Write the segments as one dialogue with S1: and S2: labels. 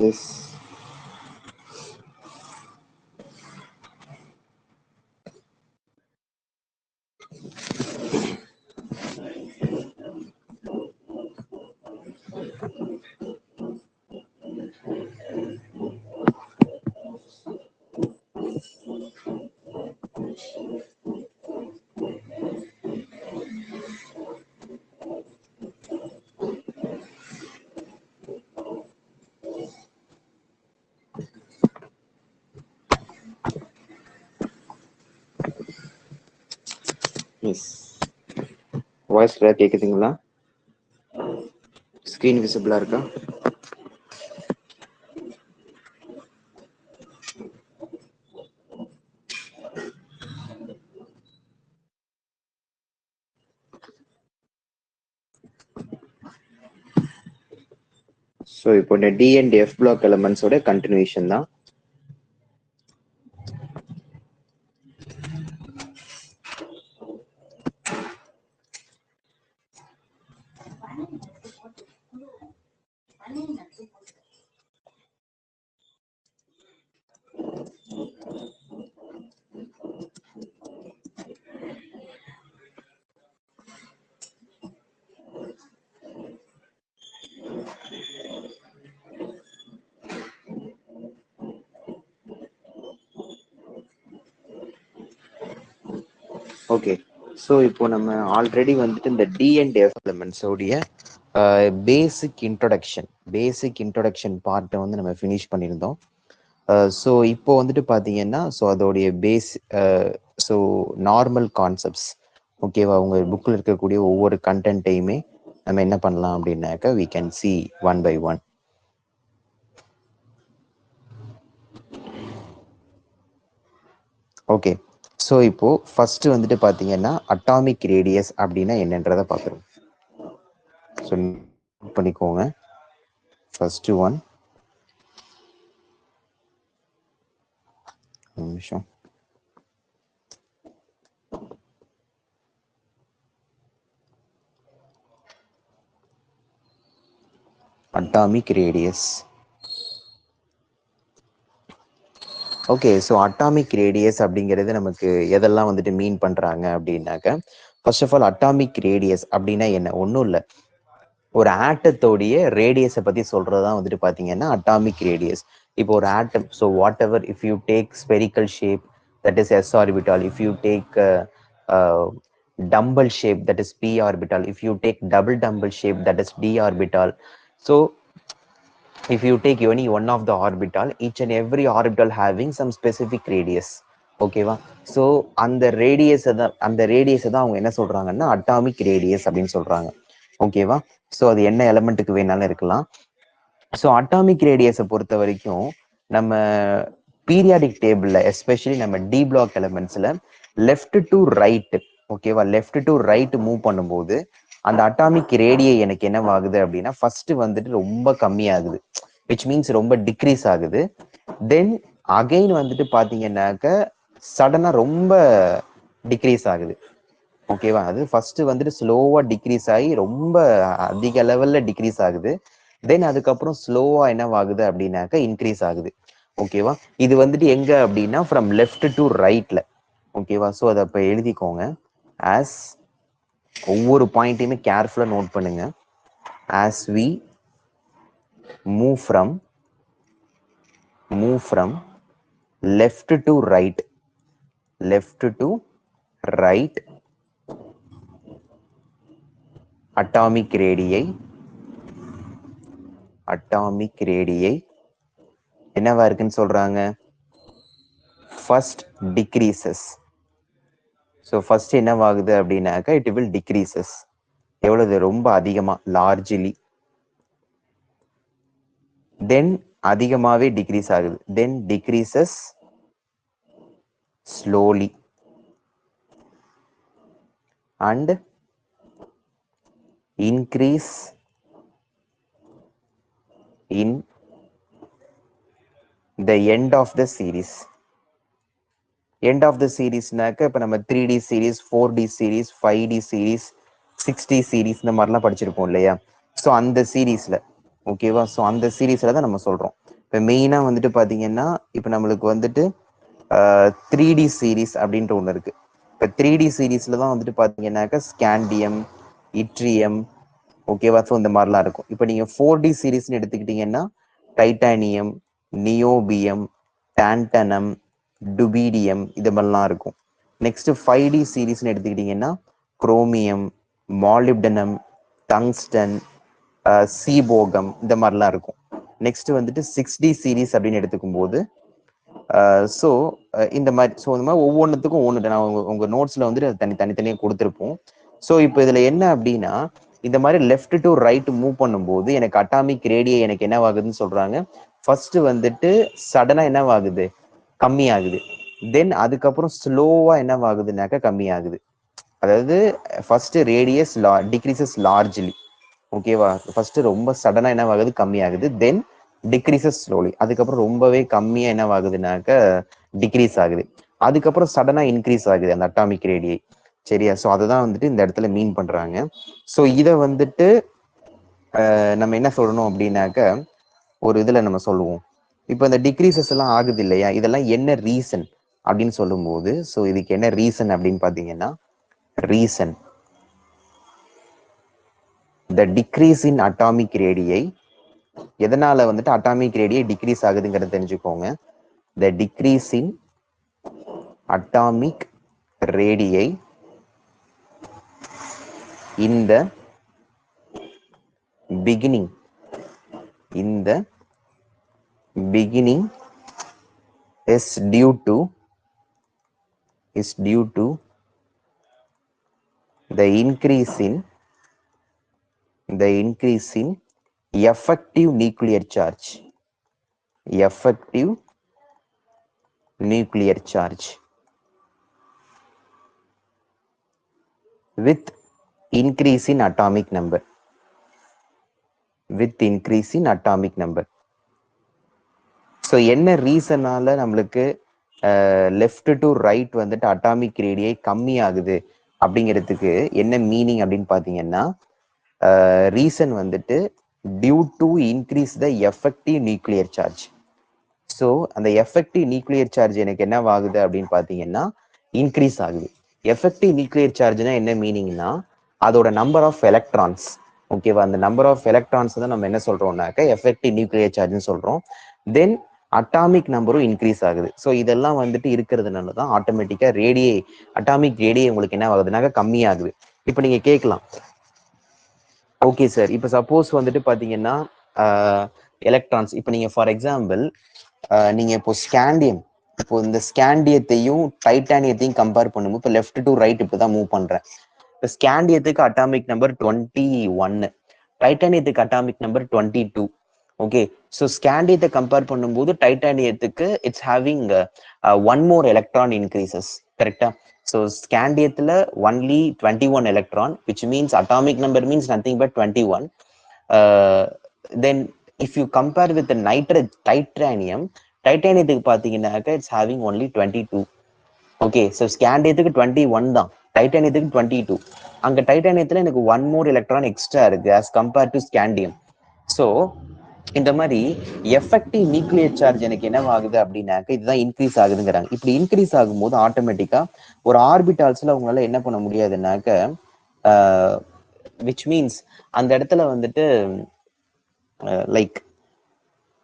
S1: Yes. Yes. Voice clear கேக்குதுங்களா? Screen விசிபிளா இருக்கா? ஸோ இப்போ இந்த டி அண்ட் எஃப் பிளாக் எலமெண்ட்ஸோட கண்டினியூஷன் தான். ஓகே, ஸோ இப்போ நம்ம ஆல்ரெடி வந்துட்டு இந்த டி அண்ட் எஃப் எலமெண்ட்ஸோடைய பேசிக் இன்ட்ரொடக்ஷன் பார்ட்டை வந்து நம்ம ஃபினிஷ் பண்ணியிருந்தோம். ஸோ இப்போ வந்துட்டு பார்த்தீங்கன்னா ஸோ அதோடைய ஸோ நார்மல் கான்செப்ட்ஸ் ஓகேவா, உங்கள் புக்கில் இருக்கக்கூடிய ஒவ்வொரு கண்டென்ட்டையுமே நம்ம என்ன பண்ணலாம் அப்படின்னாக்கா we can see one by one. Okay, so இப்போ ஃபர்ஸ்ட் வந்துட்டு பார்த்தீங்கன்னா அட்டாமிக் ரேடியஸ் அப்படின்னா என்னன்றதை பார்க்குறோம். ஸோ நோட் பண்ணிக்கோங்க. ஃபர்ஸ்ட் ஒன் நிமிஷம். Atomic radius. Okay, so atomic radius அப்படிங்கிறது நமக்கு எதெல்லாம் வந்துட்டு மீன் பண்ணுறாங்க அப்படின்னாக்க, first of all atomic radius அப்படின்னா என்ன, ஒன்றும் இல்லை, ஒரு ஆட்டத்தோடைய ரேடியஸை பற்றி சொல்கிறது தான் வந்துட்டு பார்த்தீங்கன்னா அட்டாமிக் ரேடியஸ். இப்போ ஒரு atom, so whatever if you take spherical shape that is S orbital, if you take dumbbell shape that is p orbital, if you take double dumbbell shape that is d orbital. So if you take any one of the orbital, each and every orbital having some specific radius. ஓகேவா, so அந்த ரேடியஸை தான் அவங்க என்ன சொல்றாங்கன்னா atomic radius அப்படின்னு சொல்றாங்க. ஓகேவா, so அது என்ன எலமெண்ட்டுக்கு வேணாலும் இருக்கலாம். ஸோ அட்டாமிக் ரேடியஸை பொறுத்த வரைக்கும் நம்ம பீரியாடிக் டேபிள்ல எஸ்பெஷலி நம்ம டி பிளாக் எலமெண்ட்ஸ்ல லெஃப்ட் டு ரைட், ஓகேவா, லெஃப்ட் டு ரைட் மூவ் பண்ணும்போது அந்த அட்டாமிக் ரேடியை எனக்கு என்னவாகுது அப்படின்னா ஃபர்ஸ்ட் வந்துட்டு ரொம்ப கம்மியாகுது, விச் மீன்ஸ் ரொம்ப டிக்ரீஸ் ஆகுது. தென் அகைன் வந்துட்டு பாத்தீங்கன்னாக்க சடனா ரொம்ப டிக்ரீஸ் ஆகுது. ஓகேவா, அது ஃபர்ஸ்ட் வந்துட்டு ஸ்லோவா டிக்ரீஸ் ஆகி ரொம்ப அதிக லெவல்ல டிக்ரீஸ் ஆகுது. தென் அதுக்கப்புறம் ஸ்லோவா என்னவாகுது அப்படின்னாக்க இன்க்ரீஸ் ஆகுது. ஓகேவா, இது வந்துட்டு எங்க அப்படின்னா ஃப்ரம் லெஃப்ட் டு ரைட்ல. ஓகேவா, ஸோ அதை இப்போ எழுதிக்கோங்க. ஆஸ் ஒவ்வொரு பாயிண்ட்டையுமே கேர்ஃபுல்லா நோட் பண்ணுங்க. As we move from left to right, atomic radii என்னவா இருக்குன்னு சொல்றாங்க, ஃபர்ஸ்ட் டிக்ரீசஸ். ஸோ ஃபர்ஸ்ட் என்னவாகுது அப்படின்னாக்கா இட் வில் டிக்ரீசஸ். எவ்வளவு, ரொம்ப அதிகமா, லார்ஜ்லி. தென் அதிகமாவே டிக்ரீஸ் ஆகுது. Then decreases slowly and increase in the end of the series. End of the சீரீஸ்னாக்க இப்போ நம்ம 3D series, 4D series, 5D series, 6D series இந்த மாதிரிலாம் படிச்சிருப்போம் இல்லையா. ஸோ அந்த சீரீஸ்ல, ஓகேவா, ஸோ அந்த சீரீஸ்ல தான் நம்ம சொல்றோம். இப்போ மெயினாக வந்துட்டு பார்த்தீங்கன்னா இப்போ நம்மளுக்கு வந்துட்டு 3D சீரீஸ் அப்படின்ட்டு ஒன்று இருக்கு. இப்போ 3D சீரீஸ்ல தான் வந்துட்டு பார்த்தீங்கன்னாக்கா ஸ்கேண்டியம், இட்ரியம், ஓகேவா? ஸோ இந்த மாதிரிலாம் இருக்கும். இப்போ நீங்கள் 4D சீரீஸ்னு எடுத்துக்கிட்டீங்கன்னா டைட்டானியம், நியோபியம், டான்டனம், டுபீடியம் இது மாதிரிலாம் இருக்கும். நெக்ஸ்ட் 5D சீரீஸ்னு எடுத்துக்கிட்டீங்கன்னா குரோமியம், மாலிப்டனம், டங்ஸ்டன், சீபோகம் இந்த மாதிரிலாம் இருக்கும். நெக்ஸ்ட் வந்துட்டு 6D சீரீஸ் அப்படின்னு எடுத்துக்கும் போது ஸோ இந்த மாதிரி ஒவ்வொன்றுத்துக்கும் ஒன்று நான் உங்க நோட்ஸ்ல வந்துட்டு தனித்தனியாக கொடுத்துருப்போம். ஸோ இப்போ இதுல என்ன அப்படின்னா இந்த மாதிரி லெஃப்ட் டு ரைட் மூவ் பண்ணும்போது எனக்கு அட்டாமிக் ரேடியை எனக்கு என்னவாகுதுன்னு சொல்றாங்க. ஃபர்ஸ்ட் வந்துட்டு சடனா என்னவாகுது, கம்மியாகுது. தென் அதுக்கப்புறம் ஸ்லோவா என்னவாகுதுனாக்கா கம்மியாகுது. அதாவது ஃபர்ஸ்ட் ரேடியஸ் டிக்ரீசஸ் லார்ஜ்லி, ஓகேவா? ஃபர்ஸ்ட் ரொம்ப சடனா என்னவாகுது, கம்மியாகுது. தென் டிக்ரீசஸ் ஸ்லோலி, அதுக்கப்புறம் ரொம்பவே கம்மியா என்னவாகுதுனாக்க டிக்ரீஸ் ஆகுது. அதுக்கப்புறம் சடனா இன்க்ரீஸ் ஆகுது அந்த அட்டாமிக் ரேடியை. சரியா? ஸோ அதுதான் வந்துட்டு இந்த இடத்துல மீன் பண்றாங்க. ஸோ இதை வந்துட்டு நம்ம என்ன சொல்லணும் அப்படின்னாக்க ஒரு இதுல நம்ம சொல்லுவோம். இப்போ இந்த டிக்ரீசஸ் எல்லாம் ஆகுது இல்லையா, இதெல்லாம் என்ன ரீசன் அப்படின்னு சொல்லும்போது, ஸோ இதுக்கு என்ன ரீசன் அப்படின்னு பாத்தீங்கன்னா, reason the decrease in atomic radii. எதனால வந்துட்டு அட்டாமிக் ரேடியை டிக்ரீஸ் ஆகுதுங்கிறத தெரிஞ்சுக்கோங்க. The decrease in atomic radii in the beginning is due to the increase in effective nuclear charge with increase in atomic number. So என்ன ரீசனால நம்மளுக்கு left to right வந்துட்டு atomic ரேடியை கம்மி ஆகுது அப்படிங்கிறதுக்கு என்ன மீனிங் அப்படின்னு பார்த்தீங்கன்னா, ரீசன் வந்துட்டு due to increase the effective nuclear charge. So அந்த எஃபெக்டிவ் நியூக்ளியர் சார்ஜ் எனக்கு என்ன ஆகுது அப்படின்னு பார்த்தீங்கன்னா இன்க்ரீஸ் ஆகுது. எஃபெக்டிவ் நியூக்ளியர் சார்ஜ்னா என்ன மீனிங்னா அதோட நம்பர் ஆஃப் எலக்ட்ரான்ஸ், ஓகேவா? அந்த நம்பர் ஆஃப் எலக்ட்ரான்ஸ் தான் நம்ம என்ன சொல்றோம்னாக்க எஃபெக்டிவ் நியூக்ளியர் சார்ஜ்னு சொல்றோம். தென் அட்டாமிக் நம்பரும் இன்க்ரீஸ் ஆகுது. ஸோ இதெல்லாம் வந்துட்டு இருக்கிறதுனால தான் ஆட்டோமேட்டிக்கா அட்டாமிக் ரேடியை உங்களுக்கு என்ன ஆகுதுனாக்க கம்மியாகுது. இப்போ நீங்க கேட்கலாம், ஓகே சார், இப்போ சப்போஸ் வந்துட்டு பாத்தீங்கன்னா எலக்ட்ரான்ஸ், இப்போ நீங்க ஃபார் எக்ஸாம்பிள் நீங்க இப்போ இந்த ஸ்கேண்டியத்தையும் டைட்டானியத்தையும் கம்பேர் பண்ணும்போது இப்போ லெஃப்ட் டு ரைட் இப்போதான் மூவ் பண்றேன். இப்போ ஸ்கேண்டியத்துக்கு அட்டாமிக் நம்பர் 21, டைட்டானியத்துக்கு அட்டாமிக் நம்பர் 22. ஓகே, ஸோ ஸ்கேண்டியத்தை கம்பேர் பண்ணும்போது டைட்டானியத்துக்கு it's having one more electron increases, கரெக்டா? ஸோ ஸ்கேண்டியத்துல only 21 electron, which means atomic number means nothing but 21. Then if you compare with டைட்டானியத்துக்கு பார்த்தீங்கன்னாக்க it's having only 22. Okay, so ஸ்கேண்டியத்துக்கு 21 தான், டைட்டானியத்துக்கு 22. அங்கே டைட்டானியத்தில் எனக்கு ஒன் மோர் எலக்ட்ரான் எக்ஸ்ட்ரா இருக்கு as compare to scandium. So இந்த மாதிரி எஃபெக்டிவ் நியூக்ளியர் சார்ஜ் எனக்கு என்ன ஆகுது அப்படின்னாக்க இதுதான் இன்க்ரீஸ் ஆகுதுங்கிறாங்க. இப்படி இன்க்ரீஸ் ஆகும்போது ஆட்டோமேட்டிக்கா ஒரு ஆர்பிட்டால்ஸ்ல அவங்களால என்ன பண்ண முடியாதுன்னாக்க விச் மீன்ஸ் அந்த இடத்துல வந்துட்டு லைக்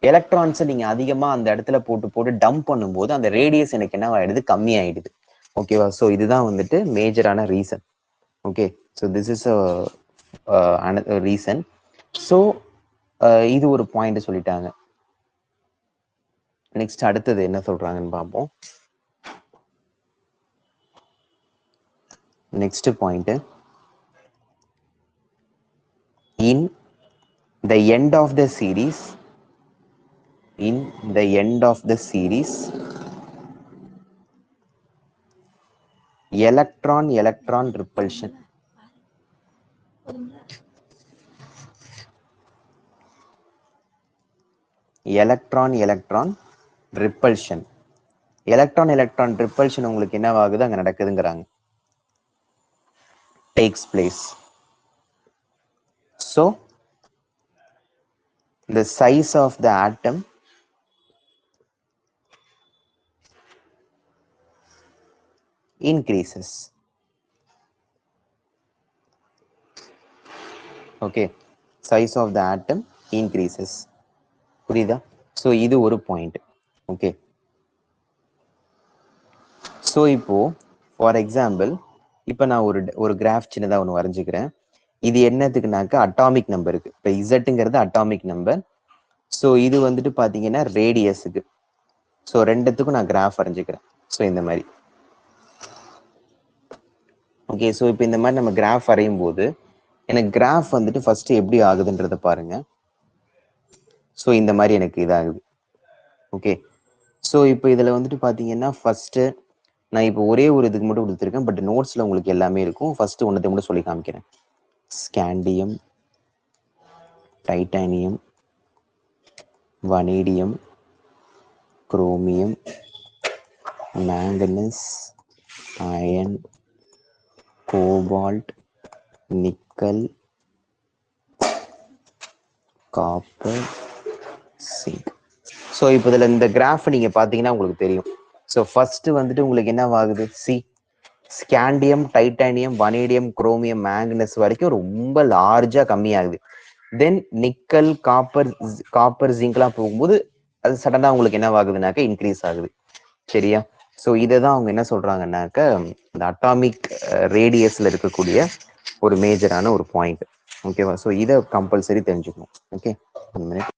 S1: எலக்ட்ரான்ஸை நீங்க அதிகமா அந்த இடத்துல போட்டு டம்ப் பண்ணும்போது அந்த ரேடியஸ் எனக்கு என்ன ஆயிடுது, கம்மி ஆயிடுது. ஓகேவா? ஸோ இதுதான் வந்துட்டு மேஜரான reason. Okay, so this is reason. So இது ஒரு பாயிண்ட் சொல்லிட்டாங்க. நெக்ஸ்ட் அடுத்தது என்ன சொல்றாங்கன்னு பார்ப்போம். Next point, in the end of the series electron repulsion. Electron repulsion உங்களுக்கு என்ன ஆகுது, அங்க நடக்குதுங்கிறாங்க, takes place. So the size of the atom increases. Okay, size of the atom increases. புரியுதா? ஸோ இது ஒரு பாயிண்ட். ஓகே, ஸோ இப்போ for example இப்போ நான் ஒரு கிராஃப் சின்னதாக ஒன்று வரைஞ்சிக்கிறேன். இது என்னத்துக்குனாக்கா அட்டாமிக் நம்பருக்கு. இப்போ இசட்டுங்கிறது அட்டாமிக் நம்பர். ஸோ இது வந்துட்டு பார்த்தீங்கன்னா ரேடியஸுக்கு. ஸோ ரெண்டுத்துக்கும் நான் கிராஃப் வரைஞ்சிக்கிறேன். ஸோ இந்த மாதிரி. ஓகே, ஸோ இப்போ இந்த மாதிரி நம்ம கிராஃப் வரையும் போது எனக்கு கிராஃப் வந்துட்டு ஃபர்ஸ்ட் எப்படி ஆகுதுன்றத பாருங்க. ஸோ இந்த மாதிரி எனக்கு இதாகுது. ஓகே, ஸோ இப்போ இதில் வந்துட்டு பார்த்தீங்கன்னா ஃபர்ஸ்ட் நான் இப்போ ஒரே ஒரு இதுக்கு மட்டும் கொடுத்துருக்கேன். பட் நோட்ஸில் உங்களுக்கு எல்லாமே இருக்கும். ஃபர்ஸ்ட் ஒன்றத்தை மட்டும் சொல்லி காமிக்கிறேன். Scandium, titanium, vanadium, chromium, manganese, iron, cobalt, nickel, copper, zinc. So இப்போ இதில் இந்த கிராஃப் நீங்கள் பார்த்தீங்கன்னா உங்களுக்கு தெரியும். ஸோ ஃபர்ஸ்ட் வந்துட்டு உங்களுக்கு என்ன ஆகுது? Scandium, titanium, vanadium, chromium, manganese வரைக்கும் ரொம்ப லார்ஜா கம்மியாகுது. தென் நிக்கல், காப்பர் ஜிங்க்லாம் போகும்போது அது சடனா உங்களுக்கு என்ன ஆகுதுனாக்கா இன்க்ரீஸ் ஆகுது. சரியா? ஸோ இதை தான் அவங்க என்ன சொல்றாங்கன்னாக்க இந்த அட்டாமிக் ரேடியஸ்ல இருக்கக்கூடிய ஒரு மேஜரான ஒரு பாயிண்ட். ஓகேவா? ஸோ இதை கம்பல்சரி தெரிஞ்சுக்கணும். Okay, one minute.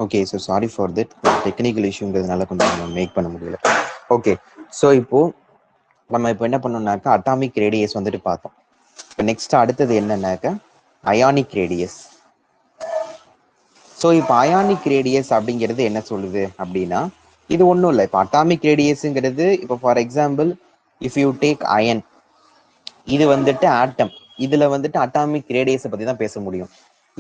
S1: Okay, so sorry for that, technical இஷ்யூங்கிறதுனால கொஞ்சம் மேக் பண்ண முடியல. ஓகே, ஸோ இப்போ நம்ம இப்போ என்ன பண்ணோம்னாக்கா அட்டாமிக் ரேடியஸ் வந்துட்டு பார்த்தோம். இப்போ நெக்ஸ்ட் அடுத்தது என்னன்னாக்கா அயானிக் ரேடியஸ். ஸோ இப்போ அயானிக் ரேடியஸ் அப்படிங்கிறது என்ன சொல்லுது அப்படின்னா, இது ஒன்றும் இல்லை. இப்போ அட்டாமிக் ரேடியஸுங்கிறது இப்போ for example if you take iron, இது வந்துட்டு ஆட்டம், இதுல வந்துட்டு அட்டாமிக் ரேடியஸை பத்தி தான் பேச முடியும்.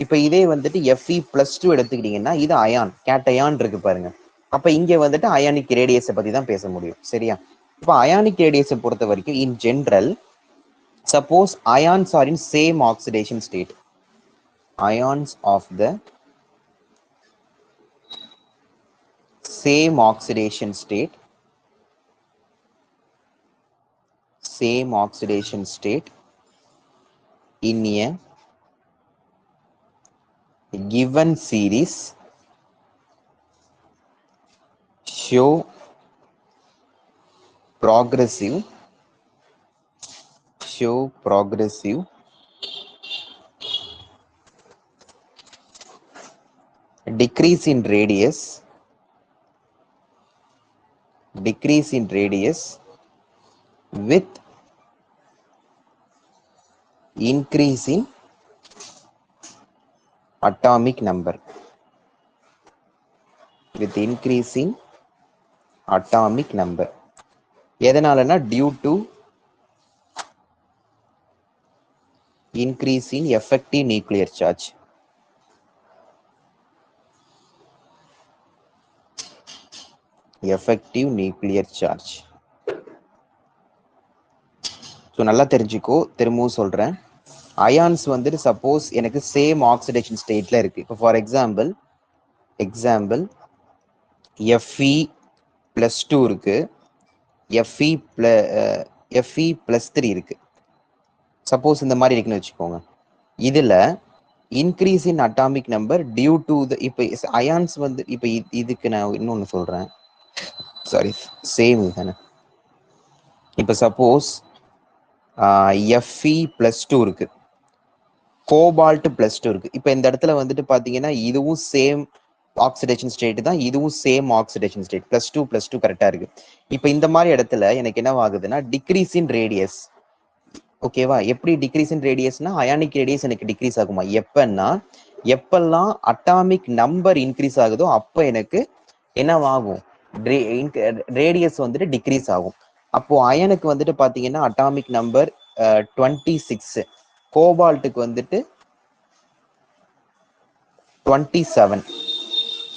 S1: இப்போ இதே வந்துட்டு Fe+2 எடுத்துக்கிட்டீங்கன்னா இது அயான், கேட்டயான் இருக்கு பாருங்க. அப்ப இங்க வந்துட்டு அயானிக் ரேடியஸை பத்தி தான் பேச முடியும். சரியா? இப்போ அயானிக் ரேடியஸை பொறுத்த வரைக்கும் in general, suppose ions are in same oxidation state, ions of the same oxidation state in a given series show progressive decrease in radius with increase in atomic number. எதனாலனா due to increase in effective nuclear charge. So நல்லா தெரிஞ்சுக்கோ, திரும்பவும் சொல்றேன். Ions வந்துட்டு suppose எனக்கு same oxidation ஸ்டேட்ல இருக்கு. இப்போ ஃபார் எக்ஸாம்பிள் Fe+2 இருக்கு, Fe+3 இருக்கு. சப்போஸ் இந்த மாதிரி இருக்குன்னு வச்சுக்கோங்க. இதுல increase in atomic number due to the, இப்போ அயான்ஸ் வந்து இப்போ இதுக்கு நான் இன்னொன்னு சொல்றேன், சாரி சேம் தானே. இப்போ சப்போஸ் Fe+2 இருக்கு, கோபால்ட்+2 இருக்கு. இப்போ இந்த இடத்துல வந்துட்டு பாத்தீங்கன்னா இதுவும் சேம் ஆக்சிடேஷன் ஸ்டேட் தான், இதுவும் சேம் ஆக்சிடேஷன் ஸ்டேட், +2+2 கரெக்டா இருக்கு. இப்போ இந்த மாதிரி இடத்துல எனக்கு என்ன ஆகுதுன்னா டிக்ரீஸ் இன் ரேடியஸ். ஓகேவா? எப்படி டிக்ரீஸ் இன் ரேடியஸ்னா அயானிக் ரேடியஸ் எனக்கு டிக்ரீஸ் ஆகுமா? எப்பெல்லாம் அட்டாமிக் நம்பர் இன்க்ரீஸ் ஆகுதோ அப்ப எனக்கு என்னவாகும்? ரேடியஸ் வந்துட்டு டிக்ரீஸ் ஆகும். அப்போ அயனுக்கு வந்துட்டு பாத்தீங்கன்னா அட்டாமிக் நம்பர் 26, கோபால்ட்டுக்கு வந்துட்டு 27.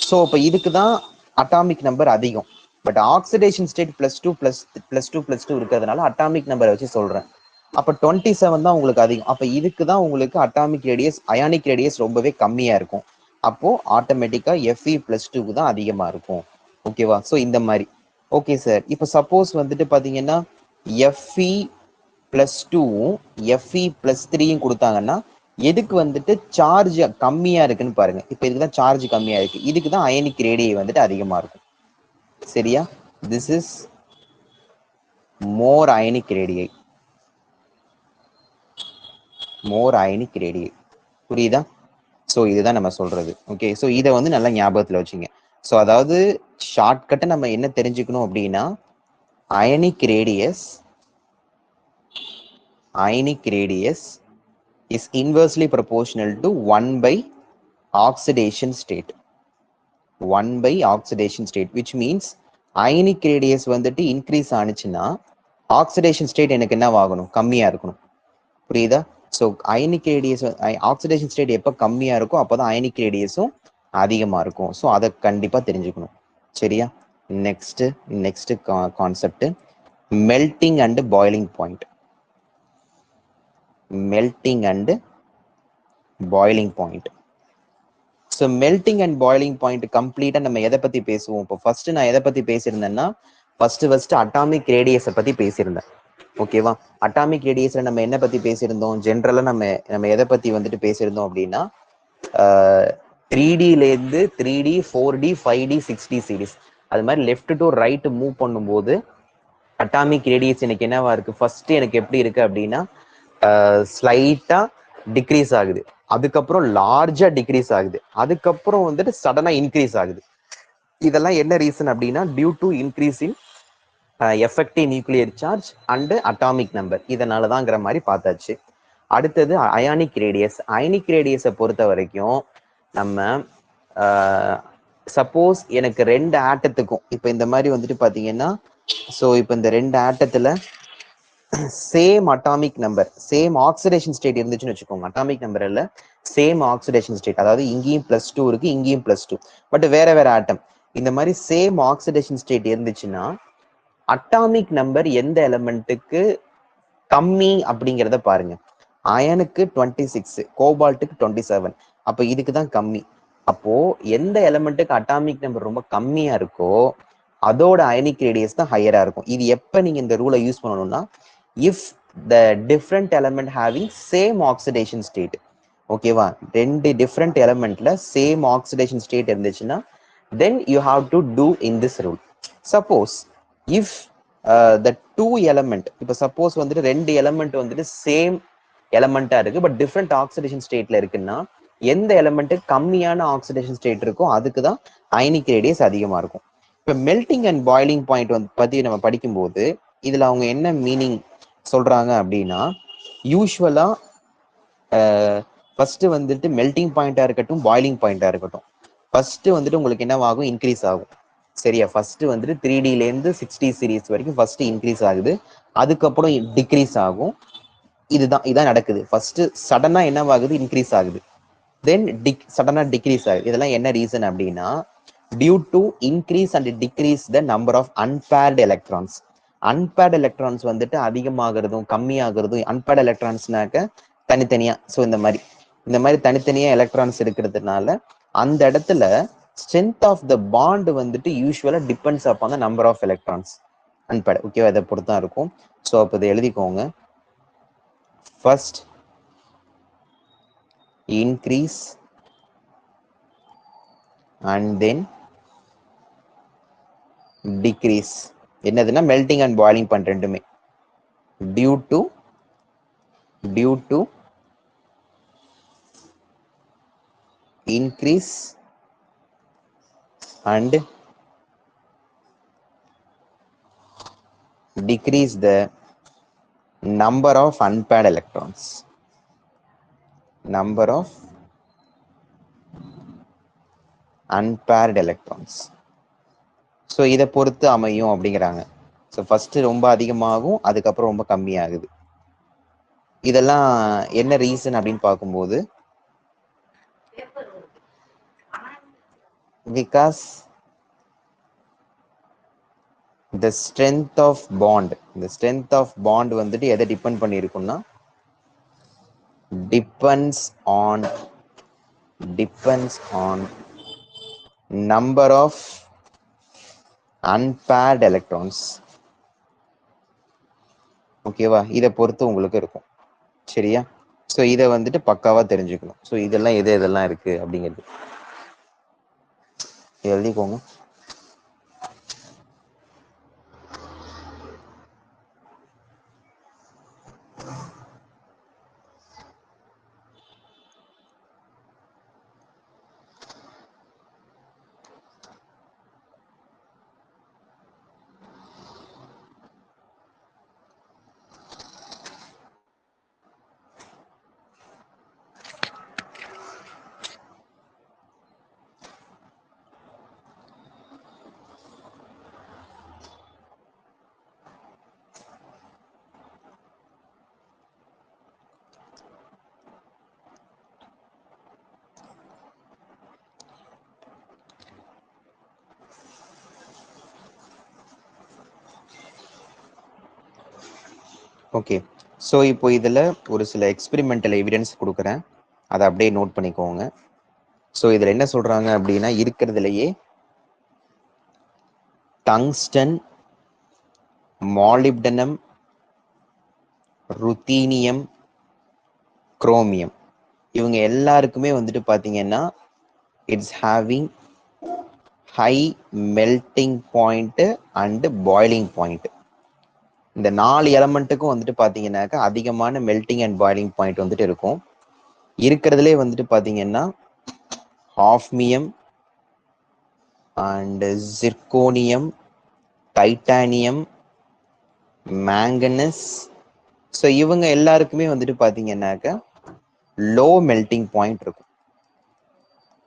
S1: ஸோ இப்போ இதுக்கு தான் அட்டாமிக் நம்பர் அதிகம். பட் ஆக்சிடேஷன் ஸ்டேட் +2+2 இருக்கிறதுனால அட்டாமிக் நம்பரை வச்சு சொல்றேன். அப்ப 27 தான் உங்களுக்கு அதிகம். அப்ப இதுக்கு தான் உங்களுக்கு அட்டாமிக் ரேடியஸ், அயானிக் ரேடியஸ் ரொம்பவே கம்மியா இருக்கும். அப்போ ஆட்டோமேட்டிக்கா Fe+2 தான் அதிகமா இருக்கும். ஓகேவா? ஸோ இந்த மாதிரி. ஓகே சார், இப்போ சப்போஸ் வந்துட்டு பாத்தீங்கன்னா Fe+2வும் Fe+3யும் கொடுத்தாங்கன்னா எதுக்கு வந்துட்டு சார்ஜ் கம்மியா இருக்குன்னு பாருங்க. இப்ப இதுக்குதான் சார்ஜ் கம்மியா இருக்கு, இதுக்கு தான் அயனிக் ரேடியை வந்துட்டு அதிகமா இருக்கும். சரியா? This is more ionic ரேடியை. புரியுதா? ஸோ இதுதான் நம்ம சொல்றது. ஓகே, ஸோ இதை வந்து நல்லா ஞாபகத்துல வச்சுங்க. ஸோ அதாவது ஷார்ட்கட்டை நம்ம என்ன தெரிஞ்சுக்கணும் அப்படின்னா, ionic radius is inversely proportional to 1 by oxidation state. 1 by oxidation state, which means ionic radius வந்துட்டு இன்க்ரீஸ் ஆனிச்சுன்னா ஆக்சிடேஷன் ஸ்டேட் எனக்கு என்ன ஆகணும்? கம்மியா இருக்கணும். புரியுதா? So ionic radius, oxidation state எப்போ கம்மியா இருக்கும் அப்போதான் அயனிக் ரேடியஸும் அதிகமா இருக்கும். ஸோ அதை கண்டிப்பா தெரிஞ்சுக்கணும். சரியா? Next concept melting and boiling point. So melting and boiling point கம்ப்ளீட்டா நம்ம எதை பத்தி பேசுவோம்? இப்போ ஃபர்ஸ்ட் நான் எதை பத்தி பேசியிருந்தேன்னா ஃபர்ஸ்ட் அட்டாமிக் ரேடியஸை பத்தி பேசியிருந்தேன். ஓகேவா? அட்டாமிக் ரேடியஸ்ல நம்ம என்ன பத்தி பேசியிருந்தோம்? ஜென்ரலா நம்ம எதை பத்தி வந்துட்டு பேசியிருந்தோம் அப்படின்னா 3Dலேருந்து 3D 4D 5D 6D series, அது மாதிரி லெஃப்ட் டு ரைட் மூவ் பண்ணும்போது அட்டாமிக் ரேடியஸ் எனக்கு என்னவா இருக்கு? ஃபர்ஸ்ட் எனக்கு எப்படி இருக்கு அப்படின்னா ஸ்லைட்டா டிக்ரீஸ் ஆகுது, அதுக்கப்புறம் லார்ஜா டிக்ரீஸ் ஆகுது, அதுக்கப்புறம் வந்துட்டு சடனா இன்க்ரீஸ் ஆகுது. இதெல்லாம் என்ன ரீசன் அப்படின்னா due to increase in effective nuclear charge and atomic number. இதனாலதாங்கிற மாதிரி பார்த்தாச்சு. அடுத்தது அயானிக் ரேடியஸ். அயனிக் ரேடியஸை பொறுத்த வரைக்கும் நம்ம சப்போஸ் எனக்கு ரெண்டு ஆட்டத்துக்கும் இப்போ இந்த மாதிரி வந்துட்டு பார்த்தீங்கன்னா, ஸோ இப்போ இந்த ரெண்டு ஆட்டத்தில் same atomic number, same oxidation state இருந்துச்சுன்னு வச்சுக்கோங்க. அட்டாமிக் நம்பர் இல்ல, சேம் ஆக்சிடேஷன் ஸ்டேட், அதாவது இங்கேயும் +2 இருக்கு, இங்கேயும் +2, பட் வேற வேற ஆட்டம். இந்த மாதிரி சேம் ஆக்சிடேஷன் ஸ்டேட் இருந்துச்சுன்னா அட்டாமிக் நம்பர் எந்த எலமெண்ட்டுக்கு கம்மி அப்படிங்கிறத பாருங்க. அயனுக்கு 26, கோபால்ட்டுக்கு 27, அப்போ இதுக்கு தான் கம்மி. அப்போ எந்த எலமெண்ட்டுக்கு அட்டாமிக் நம்பர் ரொம்ப கம்மியா இருக்கோ அதோட அயனிக் ரேடியஸ் தான் ஹையரா இருக்கும். இது எப்ப நீங்க இந்த ரூலை யூஸ் பண்ணணும்னா, if the different element having same oxidation state. ஓகேவா, ரெண்டு டிஃப்ரெண்ட் எலமெண்ட்ல சேம் ஆக்சிடேஷன் ஸ்டேட் இருந்துச்சுன்னா then you have to do in this rule. Suppose if the two element, இப்போ சப்போஸ் வந்துட்டு ரெண்டு எலமெண்ட் வந்துட்டு சேம் எலமெண்டா இருக்கு பட் டிஃப்ரெண்ட் ஆக்சிடேஷன் ஸ்டேட்ல இருக்குன்னா எந்த எலமெண்ட் கம்மியான ஆக்சிடேஷன் ஸ்டேட் இருக்கோ அதுக்கு தான் அயனிக் ரேடியஸ் அதிகமா இருக்கும். இப்போ மெல்டிங் அண்ட் பாய்லிங் பாயிண்ட் வந்து பத்தி நம்ம படிக்கும்போது இதுல அவங்க என்ன மீனிங் சொல்றாங்க அப்படின்னா, யூஸ்வலா ஃபர்ஸ்ட் வந்துட்டு மெல்டிங் பாயிண்டா இருக்கட்டும், பாய்லிங் பாயிண்டா இருக்கட்டும், ஃபர்ஸ்ட் வந்துட்டு உங்களுக்கு என்னவாகும், இன்க்ரீஸ் ஆகும். சரியா, ஃபர்ஸ்ட் வந்துட்டு 3Dலேருந்து 6D சீரீஸ் வரைக்கும் ஃபர்ஸ்ட் இன்க்ரீஸ் ஆகுது, அதுக்கப்புறம் டிக்ரீஸ் ஆகும். இதான் நடக்குது. ஃபர்ஸ்ட் சடனா என்னவாகுது, இன்க்ரீஸ் ஆகுது, தென் சடனா டிக்ரீஸ் ஆகுது. இதெல்லாம் என்ன ரீசன் அப்படின்னா, due to increase and decrease the number of unpaired electrons. Unpaired electrons வந்துட்டு அதிகமாகிறதும் கம்மியாகிறதும், அன்பேர்டு எலக்ட்ரான்ஸ்னாக்க தனித்தனியா, ஸோ இந்த மாதிரி தனித்தனியா எலக்ட்ரான்ஸ் இருக்கிறதுனால அந்த இடத்துல ஸ்ட்ரென்த் ஆஃப் த பாண்ட் வந்துட்டு usually depends upon the number of electrons unpaired. ஓகேவா, இதை பொறுத்து தான் இருக்கும். ஸோ அப்போ இதை எழுதிக்கோங்க. First increase and then decrease. என்னதுன்னா மெல்டிங் அண்ட் பாய்லிங் பாயிண்ட் ரெண்டுமே due to increase and decrease the number of unpaired electrons. Number of unpaired electrons. So இதை பொறுத்து அமையும் அப்படிங்கிறாங்க. ஸோ ஃபர்ஸ்ட் ரொம்ப அதிகமாகும், அதுக்கப்புறம் ரொம்ப கம்மியாகுது. இதெல்லாம் என்ன ரீசன் அப்படின்னு பார்க்கும்போது, because the strength of bond வந்துட்டு எதை depend பண்ணியிருக்கும்னா, depends on number of unpaired electrons. ஓகேவா, இதை பொறுத்து உங்களுக்கு இருக்கும். சரியா, ஸோ இதை வந்துட்டு பக்காவா தெரிஞ்சுக்கணும். ஸோ இதெல்லாம் எதெல்லாம் இருக்கு அப்படிங்கிறது எழுதிக்கோங்க. ஓகே, ஸோ இப்போ இதில் ஒரு சில எக்ஸ்பெரிமெண்டல் எவிடன்ஸ் கொடுக்குறேன், அதை அப்படியே நோட் பண்ணிக்கோங்க. ஸோ இதில் என்ன சொல்கிறாங்க அப்படின்னா, இருக்கிறதுலையே டங்ஸ்டன், மாலிப்டனம், ருத்தீனியம், குரோமியம், இவங்க எல்லாருக்குமே வந்துட்டு பார்த்தீங்கன்னா it's having high melting point and boiling point. இந்த 4 எலமெண்ட்டுக்கும் வந்துட்டு பார்த்தீங்கன்னாக்கா அதிகமான மெல்டிங் அண்ட் பாய்லிங் பாயிண்ட் வந்துட்டு இருக்கும். இருக்கிறதுலே வந்துட்டு பார்த்தீங்கன்னா hafnium and zirconium, titanium, manganese, so இவங்க எல்லாருக்குமே வந்துட்டு பார்த்தீங்கன்னாக்கா லோ மெல்டிங் பாயிண்ட் இருக்கும்.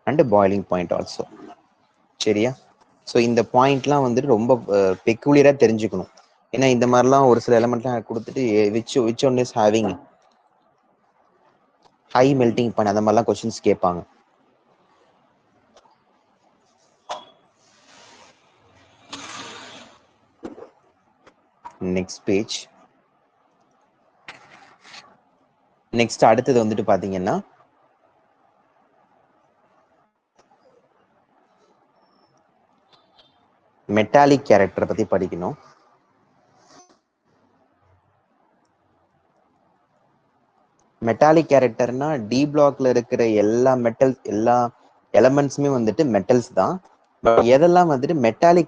S1: And boiling point also. சரியா? ஸோ இந்த பாயிண்ட்லாம் வந்துட்டு ரொம்ப பெக்குலியரா தெரிஞ்சுக்கணும். ஏன்னா இந்த மாதிரிலாம் ஒரு சில எலமெண்ட்லாம் கொடுத்துட்டு which one is having high melting point அந்த மாதிரிலாம் கொஸ்டின்ஸ் கேட்பாங்க. Next page. நெக்ஸ்ட் அடுத்தது வந்துட்டு பாத்தீங்கன்னா மெட்டாலிக் கேரக்டரை பத்தி படிக்கணும். மெட்டாலிக் கேரக்டர்னா டி பிளாக்ல இருக்கிற எல்லா மெட்டல்ஸ் எல்லா எலமெண்ட்ஸுமே வந்துட்டு மெட்டல்ஸ் தான். பட் எதெல்லாம் வந்துட்டு மெட்டாலிக்